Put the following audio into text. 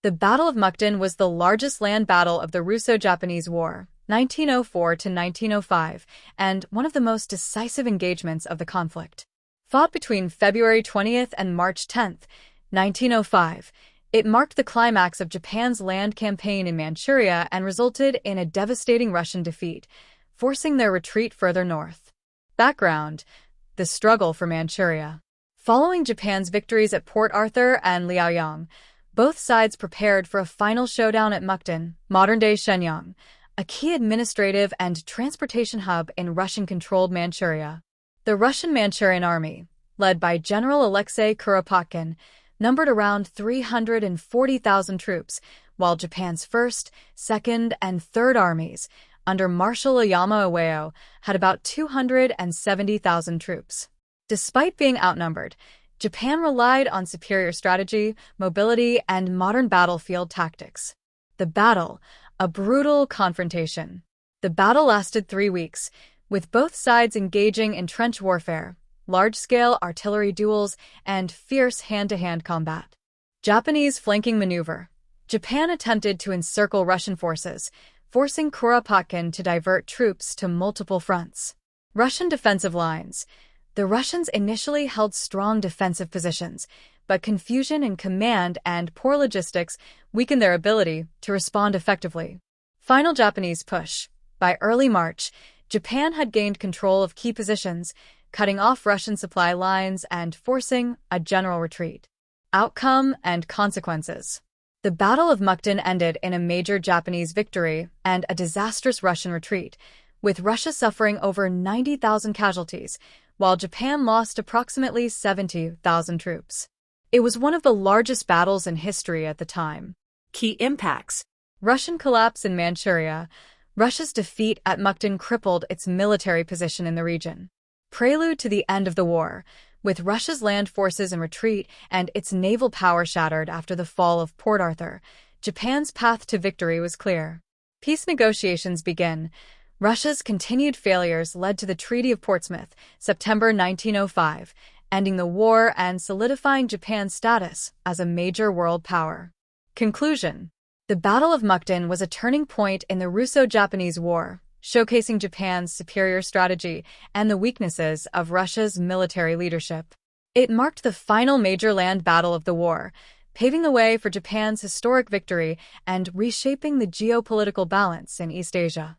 The Battle of Mukden was the largest land battle of the Russo-Japanese War, 1904 to 1905, and one of the most decisive engagements of the conflict. Fought between February 20th and March 10th, 1905, it marked the climax of Japan's land campaign in Manchuria and resulted in a devastating Russian defeat, forcing their retreat further north. Background: the struggle for Manchuria. Following Japan's victories at Port Arthur and Liaoyang, both sides prepared for a final showdown at Mukden, modern-day Shenyang, a key administrative and transportation hub in Russian-controlled Manchuria. The Russian Manchurian Army, led by General Alexei Kuropatkin, numbered around 340,000 troops, while Japan's First, Second, and Third Armies, under Marshal Ōyama Iwao, had about 270,000 troops. Despite being outnumbered, Japan relied on superior strategy, mobility, and modern battlefield tactics. The battle, a brutal confrontation. The battle lasted 3 weeks, with both sides engaging in trench warfare, large-scale artillery duels, and fierce hand-to-hand combat. Japanese flanking maneuver. Japan attempted to encircle Russian forces, forcing Kuropatkin to divert troops to multiple fronts. Russian defensive lines. The Russians initially held strong defensive positions, but confusion in command and poor logistics weakened their ability to respond effectively. Final Japanese push. By early March, Japan had gained control of key positions, cutting off Russian supply lines and forcing a general retreat. Outcome and consequences. The Battle of Mukden ended in a major Japanese victory and a disastrous Russian retreat, with Russia suffering over 90,000 casualties, while Japan lost approximately 70,000 troops. It was one of the largest battles in history at the time. Key impacts. Russian collapse in Manchuria. Russia's defeat at Mukden crippled its military position in the region. Prelude to the end of the war, with Russia's land forces in retreat and its naval power shattered after the fall of Port Arthur, Japan's path to victory was clear. Peace negotiations begin. Russia's continued failures led to the Treaty of Portsmouth, September 1905, ending the war and solidifying Japan's status as a major world power. Conclusion. The Battle of Mukden was a turning point in the Russo-Japanese War, showcasing Japan's superior strategy and the weaknesses of Russia's military leadership. It marked the final major land battle of the war, paving the way for Japan's historic victory and reshaping the geopolitical balance in East Asia.